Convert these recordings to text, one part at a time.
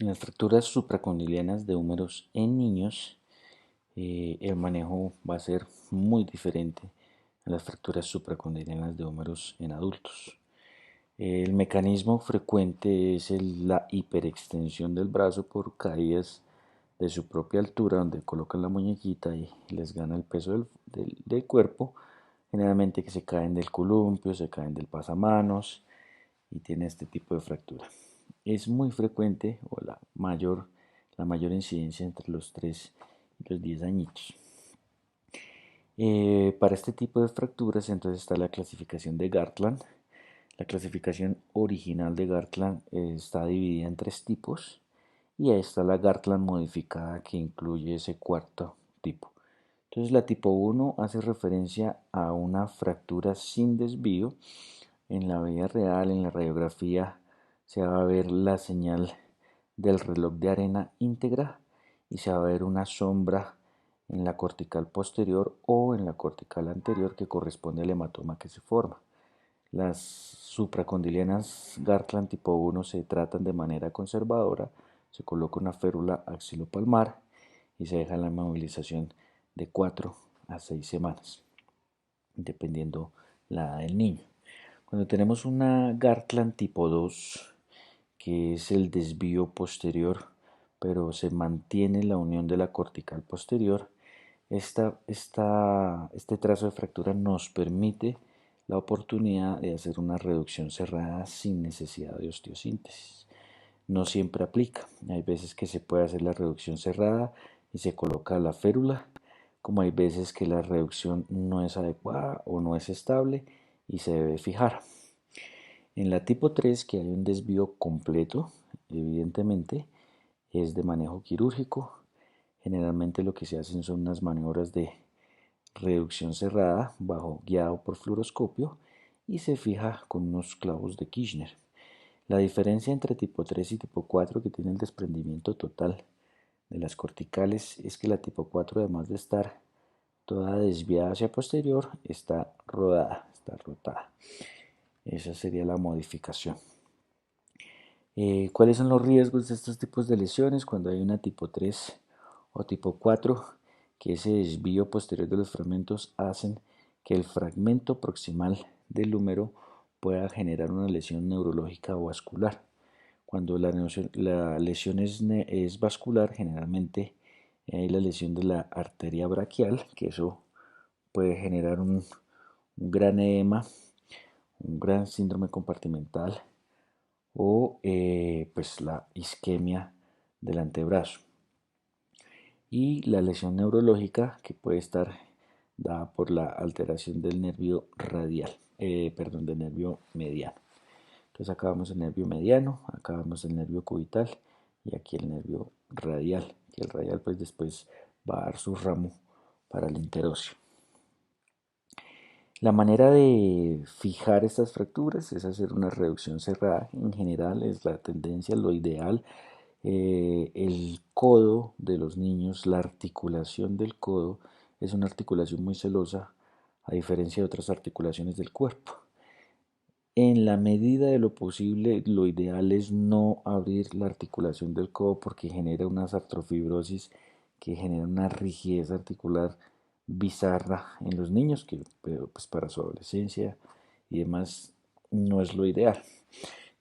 En las fracturas supracondilianas de húmeros en niños, el manejo va a ser muy diferente a las fracturas supracondilianas de húmeros en adultos. El mecanismo frecuente es la hiperextensión del brazo por caídas de su propia altura, donde colocan la muñequita y les gana el peso del cuerpo. Generalmente que se caen del columpio, se caen del pasamanos y tiene este tipo de fractura. Es muy frecuente o la mayor incidencia entre los 3 y los 10 añitos. Para este tipo de fracturas entonces está la clasificación de Gartland. La clasificación original de Gartland está dividida en 3 tipos y ahí está la Gartland modificada que incluye ese cuarto tipo. Entonces la tipo 1 hace referencia a una fractura sin desvío. En la vida real, en la radiografía, se va a ver la señal del reloj de arena íntegra y se va a ver una sombra en la cortical posterior o en la cortical anterior que corresponde al hematoma que se forma. Las supracondilianas Gartland tipo 1 se tratan de manera conservadora, se coloca una férula axilopalmar y se deja la movilización de 4 a 6 semanas, dependiendo la edad del niño. Cuando tenemos una Gartland tipo 2, que es el desvío posterior, pero se mantiene la unión de la cortical posterior, este trazo de fractura nos permite la oportunidad de hacer una reducción cerrada sin necesidad de osteosíntesis. No siempre aplica. Hay veces que se puede hacer la reducción cerrada y se coloca la férula, como hay veces que la reducción no es adecuada o no es estable y se debe fijar. En la tipo 3, que hay un desvío completo, evidentemente, es de manejo quirúrgico. Generalmente lo que se hacen son unas maniobras de reducción cerrada guiado por fluoroscopio y se fija con unos clavos de Kirchner. La diferencia entre tipo 3 y tipo 4, que tiene el desprendimiento total de las corticales, es que la tipo 4, además de estar toda desviada hacia posterior, está rodada, está rotada. Esa sería la modificación. ¿Cuáles son los riesgos de estos tipos de lesiones cuando hay una tipo 3 o tipo 4? Que ese desvío posterior de los fragmentos hacen que el fragmento proximal del húmero pueda generar una lesión neurológica o vascular. Cuando la lesión es vascular, generalmente hay la lesión de la arteria braquial, que eso puede generar un gran edema, un gran síndrome compartimental o pues la isquemia del antebrazo. Y la lesión neurológica que puede estar dada por la alteración del nervio radial, perdón, del nervio mediano. Entonces acá vamos el nervio mediano, acá vamos el nervio cubital y aquí el nervio radial, que el radial pues después va a dar su ramo para el interóseo. La manera de fijar estas fracturas es hacer una reducción cerrada. En general es la tendencia, lo ideal. El codo de los niños, la articulación del codo es una articulación muy celosa a diferencia de otras articulaciones del cuerpo. En la medida de lo posible, lo ideal es no abrir la articulación del codo porque genera unas artrofibrosis que genera una rigidez articular bizarra en los niños, que pues para su adolescencia y demás no es lo ideal.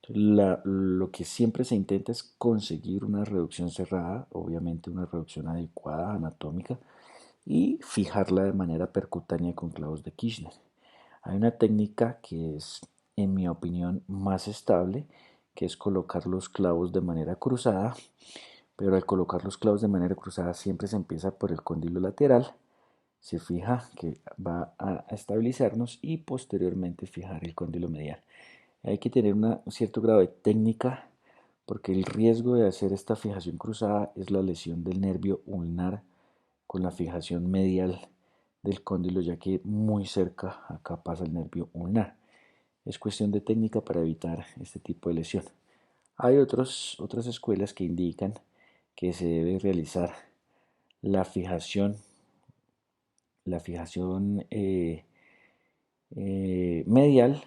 Entonces, lo que siempre se intenta es conseguir una reducción cerrada, obviamente una reducción adecuada, anatómica, y fijarla de manera percutánea con clavos de Kirchner. Hay una técnica que es, en mi opinión, más estable, que es colocar los clavos de manera cruzada, pero al colocar los clavos de manera cruzada siempre se empieza por el cóndilo lateral, se fija que va a estabilizarnos y posteriormente fijar el cóndilo medial. Hay que tener un cierto grado de técnica porque el riesgo de hacer esta fijación cruzada es la lesión del nervio ulnar con la fijación medial del cóndilo, ya que muy cerca acá pasa el nervio ulnar. Es cuestión de técnica para evitar este tipo de lesión. Hay otras escuelas que indican que se debe realizar la fijación, la fijación medial,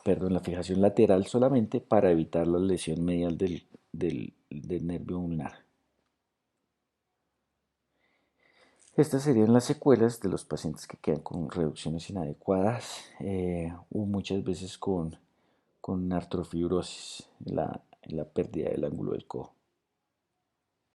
perdón, la fijación lateral solamente para evitar la lesión medial del nervio ulnar. Estas serían las secuelas de los pacientes que quedan con reducciones inadecuadas o muchas veces con artrofibrosis, la pérdida del ángulo del codo.